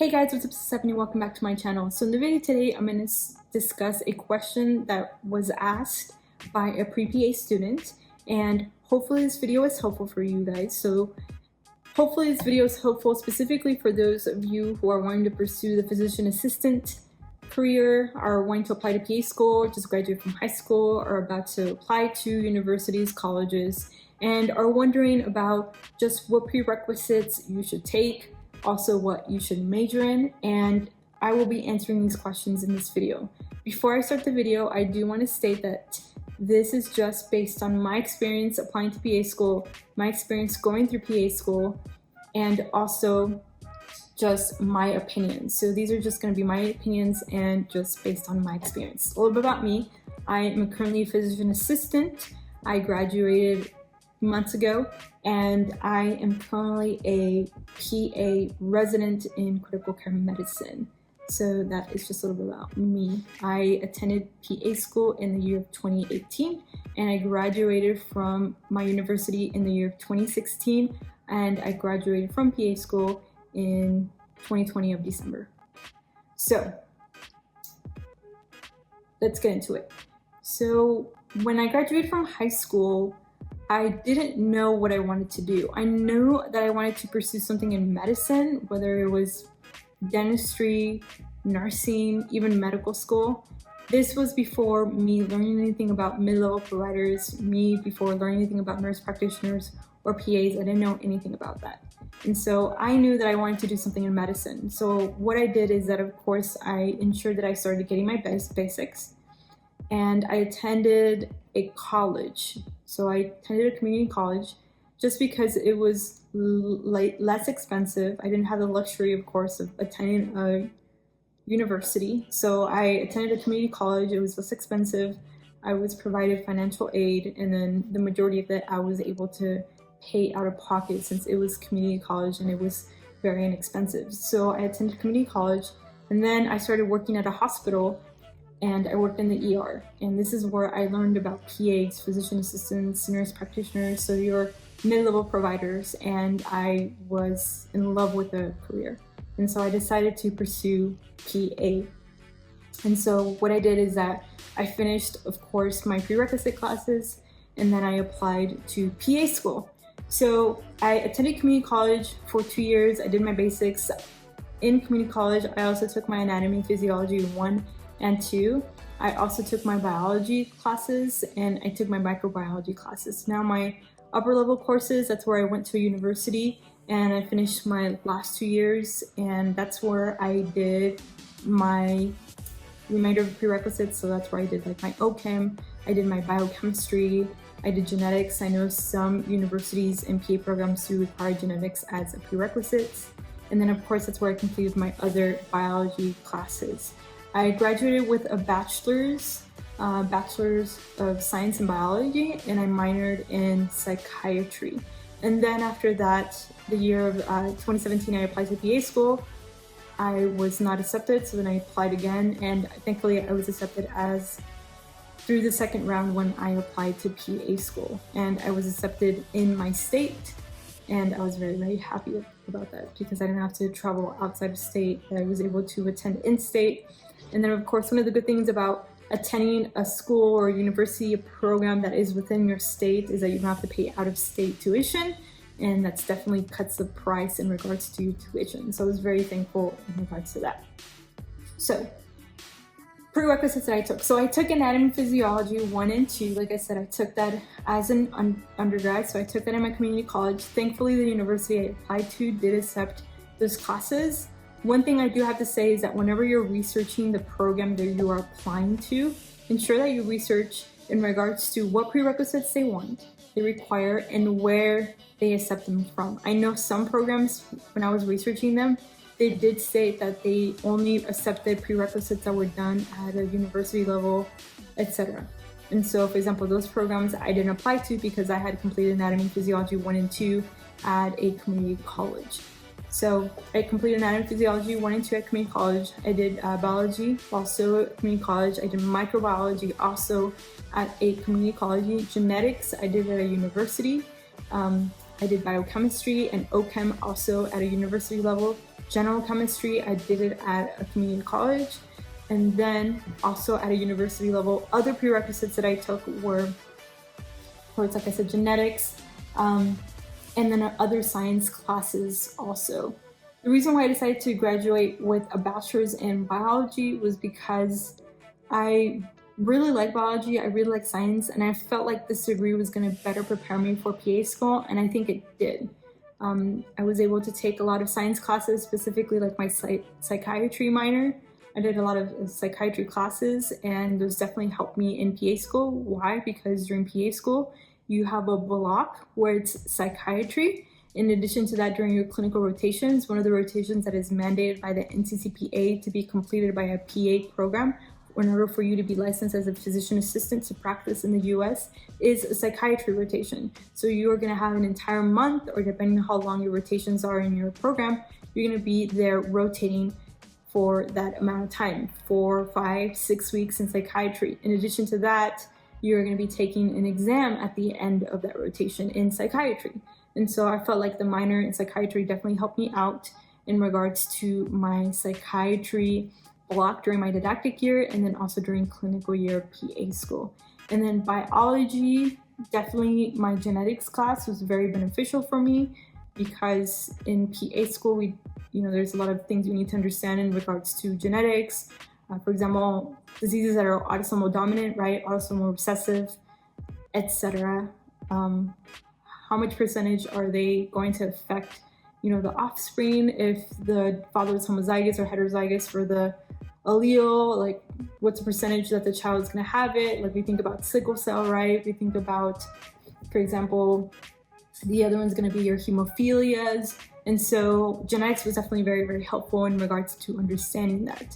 Hey guys, what's up? This is Stephanie. Welcome back to my channel. So in the video today, I'm going to discuss a question that was asked by a pre-PA student, and hopefully this video is helpful for you guys. So hopefully this video is helpful specifically for those of you who are wanting to pursue the physician assistant career, are wanting to apply to PA school, just graduated from high school, or about to apply to universities, colleges, and are wondering about just what prerequisites you should take, also what you should major in, and I will be answering these questions in this video. Before I start the video, I do want to state that this is just based on my experience applying to PA school, my experience going through PA school, and also just my opinions. So these are just going to be my opinions and just based on my experience. A little bit about me. I am currently a physician assistant. I graduated months ago, and I am currently a PA resident in critical care medicine. So that is just a little bit about me. I attended PA school in the year of 2018, and I graduated from my university in the year of 2016, and I graduated from PA school in 2020 of December. So let's get into it. So when I graduated from high school, I didn't know what I wanted to do. I knew that I wanted to pursue something in medicine, whether it was dentistry, nursing, even medical school. This was before me learning anything about mid-level providers, before learning anything about nurse practitioners or PAs. I didn't know anything about that. And so I knew that I wanted to do something in medicine. So what I did is that, of course, I ensured that I started getting my basics, and I attended a college. So I attended a community college just because it was less expensive. I didn't have the luxury, of course, of attending a university. So I attended a community college. It was less expensive. I was provided financial aid, and then the majority of it I was able to pay out of pocket since it was community college and it was very inexpensive. So I attended community college, and then I started working at a hospital, and I worked in the ER. And this is where I learned about PAs, physician assistants, nurse practitioners, so your mid-level providers, and I was in love with the career. And so I decided to pursue PA. And so what I did is that I finished, of course, my prerequisite classes, and then I applied to PA school. So I attended community college for 2 years. I did my basics in community college. I also took my anatomy and physiology 1 and 2. I also took my biology classes, and I took my microbiology classes. Now my upper level courses, that's where I went to a university, and I finished my last 2 years, and that's where I did my remainder of the prerequisites. So that's where I did like my OChem, I did my biochemistry, I did genetics. I know some universities and PA programs do require genetics as a prerequisite. And then of course that's where I completed my other biology classes. I graduated with a bachelor's of science and biology, and I minored in psychiatry. And then after that, the year of 2017, I applied to PA school. I was not accepted, so then I applied again, and thankfully I was accepted through the second round when I applied to PA school, and I was accepted in my state, and I was very, very happy about that because I didn't have to travel outside of state. I was able to attend in-state. And then of course, one of the good things about attending a school or university, a program that is within your state, is that you don't have to pay out-of-state tuition, and that's definitely cuts the price in regards to tuition. So I was very thankful in regards to that. So prerequisites that I took. So I took anatomy and physiology 1 and 2. Like I said, I took that as an undergrad, so I took that in my community college. Thankfully, the university I applied to did accept those classes. One thing I do have to say is that whenever you're researching the program that you are applying to, ensure that you research in regards to what prerequisites they want, they require, and where they accept them from. I know some programs, when I was researching them, they did state that they only accepted prerequisites that were done at a university level, etc. And so, for example, those programs I didn't apply to because I had completed anatomy and physiology 1 and 2 at a community college. So I completed anatomy and physiology 1 and 2 at community college. I did biology also at community college. I did microbiology also at a community college. Genetics I did at a university. I did biochemistry and OChem also at a university level. general chemistry, I did it at a community college. And then also at a university level, other prerequisites that I took were, of course, like I said, genetics, and then other science classes also. The reason why I decided to graduate with a bachelor's in biology was because I really like biology, I really like science, and I felt like this degree was going to better prepare me for PA school, and I think it did. I was able to take a lot of science classes, specifically like my psychiatry minor. I did a lot of psychiatry classes, and those definitely helped me in PA school. Why? Because during PA school, you have a block where it's psychiatry. In addition to that, during your clinical rotations, one of the rotations that is mandated by the NCCPA to be completed by a PA program in order for you to be licensed as a physician assistant to practice in the US is a psychiatry rotation. So you're gonna have an entire month, or depending on how long your rotations are in your program, you're gonna be there rotating for that amount of time, 4, 5, 6 weeks in psychiatry. In addition to that, you're gonna be taking an exam at the end of that rotation in psychiatry. And so I felt like the minor in psychiatry definitely helped me out in regards to my psychiatry block during my didactic year, and then also during clinical year of PA school. And then biology, definitely my genetics class was very beneficial for me, because in PA school, there's a lot of things we need to understand in regards to genetics. For example, diseases that are autosomal dominant, right? Autosomal recessive, etc. How much percentage are they going to affect, the offspring if the father is homozygous or heterozygous for the allele? Like, what's the percentage that the child is going to have it? Like, we think about sickle cell, right? We think about, for example, the other one's going to be your hemophilias. And so genetics was definitely very, very helpful in regards to understanding that.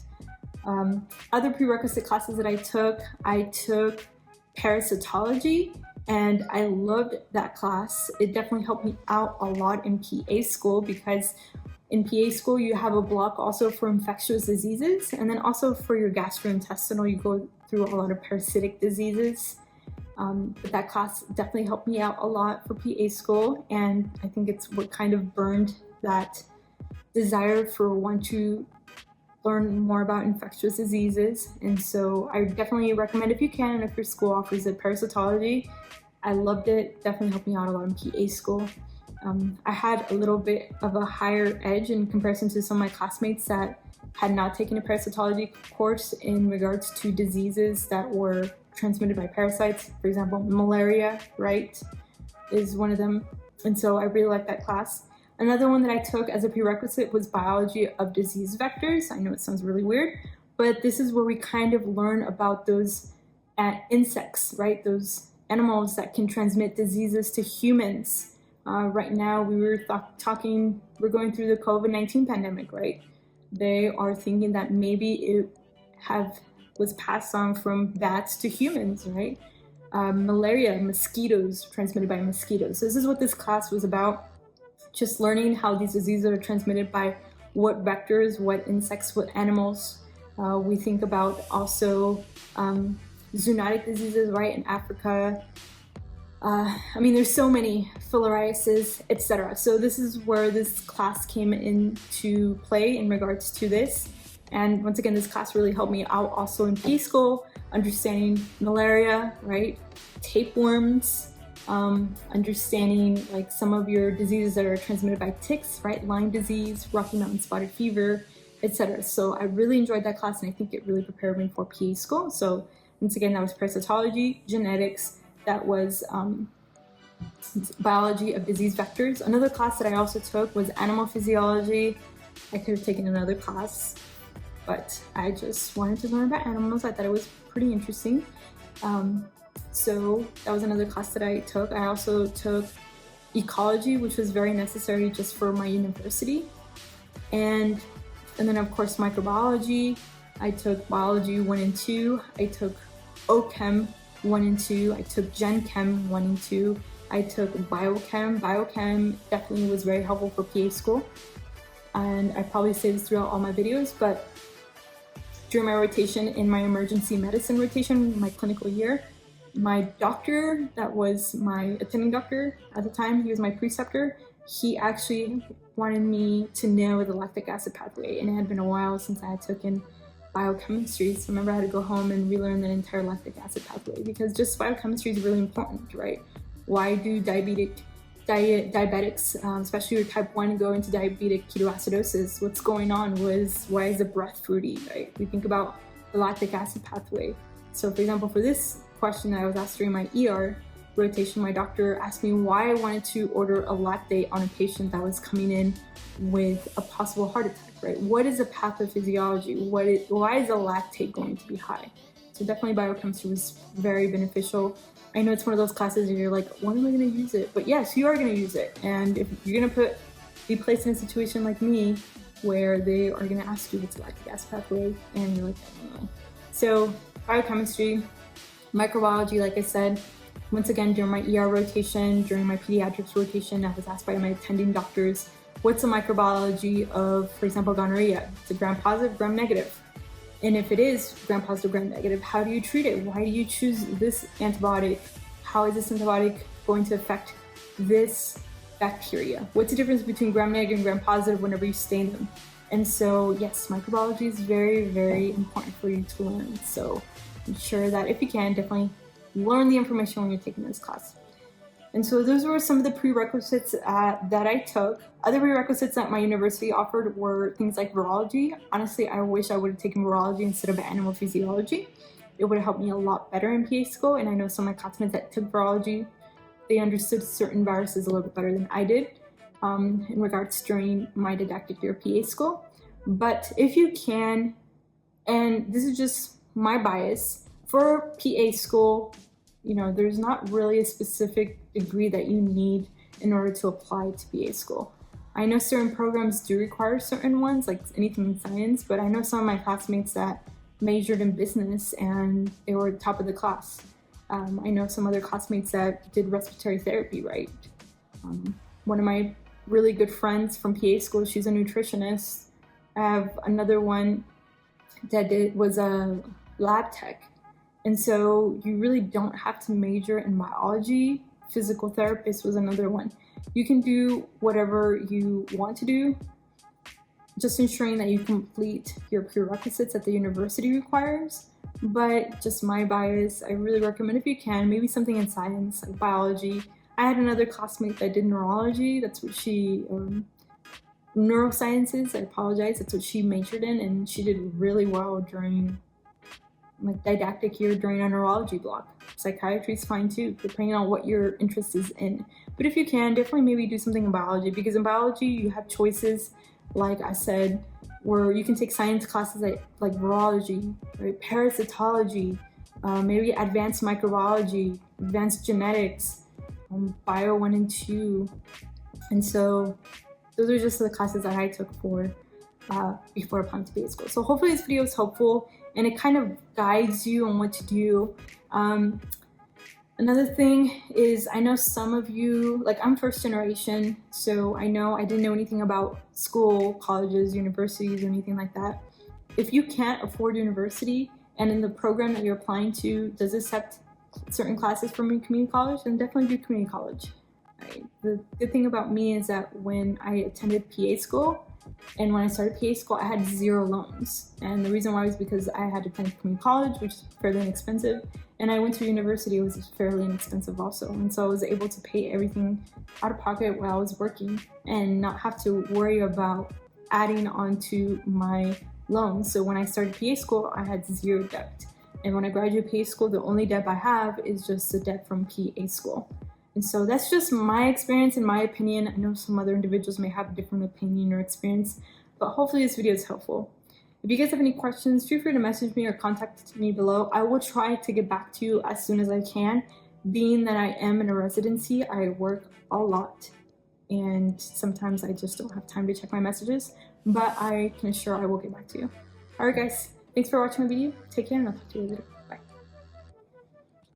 Other prerequisite classes that I took parasitology, and I loved that class. It definitely helped me out a lot in PA school, because in PA school you have a block also for infectious diseases, and then also for your gastrointestinal, you go through a lot of parasitic diseases. But that class definitely helped me out a lot for PA school, and I think it's what kind of burned that desire for one to learn more about infectious diseases. And so I definitely recommend, if you can, if your school offers it, parasitology. I loved it, definitely helped me out a lot in PA school. I had a little bit of a higher edge in comparison to some of my classmates that had not taken a parasitology course in regards to diseases that were transmitted by parasites. For example, malaria, right, is one of them. And so I really liked that class. Another one that I took as a prerequisite was biology of disease vectors. I know it sounds really weird, but this is where we kind of learn about those insects, right? Those animals that can transmit diseases to humans. Right now, we're going through the COVID-19 pandemic, right? They are thinking that maybe it was passed on from bats to humans, right? Malaria, mosquitoes, transmitted by mosquitoes. So this is what this class was about. Just learning how these diseases are transmitted by what vectors, what insects, what animals. We think about also zoonotic diseases, right, in Africa. There's so many, filariasis, etc. So this is where this class came into play in regards to this. And once again, this class really helped me out also in PA school, understanding malaria, right, tapeworms, understanding like some of your diseases that are transmitted by ticks, right, Lyme disease, Rocky Mountain spotted fever, etc. So I really enjoyed that class, and I think it really prepared me for PA school. So once again, that was parasitology, genetics, that was biology of disease vectors. Another class that I also took was animal physiology. I could have taken another class, but I just wanted to learn about animals. I thought it was pretty interesting. So that was another class that I took. I also took ecology, which was very necessary just for my university. And then of course microbiology. I took biology 1 and 2. I took OChem 1 and 2. I took Gen Chem 1 and 2. I took Biochem. Biochem definitely was very helpful for PA school. And I probably say this throughout all my videos, but during my rotation, in my emergency medicine rotation, my clinical year, my doctor, that was my attending doctor at the time, he was my preceptor, he actually wanted me to know the lactic acid pathway, and it had been a while since I had taken biochemistry, so remember I had to go home and relearn that entire lactic acid pathway, because just biochemistry is really important, right? Why do diabetics, especially your type 1, go into diabetic ketoacidosis? What's going on? Why is the breath fruity, right? We think about the lactic acid pathway. So for example, for this question that I was asked during my ER rotation, my doctor asked me why I wanted to order a lactate on a patient that was coming in with a possible heart attack, right? What is the pathophysiology? Why is a lactate going to be high? So definitely biochemistry was very beneficial. I know it's one of those classes where you're like, when am I going to use it? But yes, you are going to use it. And if you're going to be placed in a situation like me where they are going to ask you what's the lactic acid pathway, and you're like, I don't know. So biochemistry, microbiology, like I said, once again, during my ER rotation, during my pediatrics rotation, I was asked by my attending doctors, what's the microbiology of, for example, gonorrhea? Is it gram-positive, gram-negative? And if it is gram-positive, gram-negative, how do you treat it? Why do you choose this antibiotic? How is this antibiotic going to affect this bacteria? What's the difference between gram-negative and gram-positive whenever you stain them? And so, yes, microbiology is very, very important for you to learn. So ensure that if you can, definitely learn the information when you're taking this class. And so those were some of the prerequisites that I took. Other prerequisites that my university offered were things like virology. Honestly, I wish I would have taken virology instead of animal physiology. It would have helped me a lot better in PA school, and I know some of my classmates that took virology, they understood certain viruses a little bit better than I did in regards during my didactic year of PA school. But if you can, and this is just my bias, for PA school, you know, there's not really a specific degree that you need in order to apply to PA school. I know certain programs do require certain ones, like anything in science, but I know some of my classmates that majored in business and they were top of the class. I know some other classmates that did respiratory therapy, right? One of my really good friends from PA school, she's a nutritionist. I have another one that was a lab tech. And so you really don't have to major in biology. Physical therapist was another one. You can do whatever you want to do, just ensuring that you complete your prerequisites that the university requires. But just my bias, I really recommend, if you can, maybe something in science, like biology. I had another classmate that did neurology. That's what she, neurosciences, I apologize. That's what she majored in, and she did really well during like didactic year during a neurology block. Psychiatry is fine too, depending on what your interest is in. But if you can, definitely maybe do something in biology, because in biology you have choices, like I said, where you can take science classes like virology, right? Parasitology, maybe advanced microbiology, advanced genetics, bio 1 and 2. And so those are just the classes that I took for before applying to PA school. So hopefully this video is helpful and it kind of guides you on what to do. Another thing is, I know some of you, like I'm first generation, so I know I didn't know anything about school, colleges, universities, or anything like that. If you can't afford university and in the program that you're applying to does accept certain classes from your community college, then definitely do community college. Right? The good thing about me is that when I attended PA school, and when I started PA school, I had 0 loans. And the reason why was because I had attended community college, which is fairly inexpensive, and I went to university, it was fairly inexpensive also. And so I was able to pay everything out of pocket while I was working and not have to worry about adding on to my loans. So when I started PA school, I had 0 debt. And when I graduated PA school, the only debt I have is just the debt from PA school. And so that's just my experience and my opinion. I know some other individuals may have a different opinion or experience, but hopefully this video is helpful. If you guys have any questions, feel free to message me or contact me below. I will try to get back to you as soon as I can. Being that I am in a residency, I work a lot, and sometimes I just don't have time to check my messages, but I can assure I will get back to you. All right, guys, thanks for watching my video. Take care, and I'll talk to you later.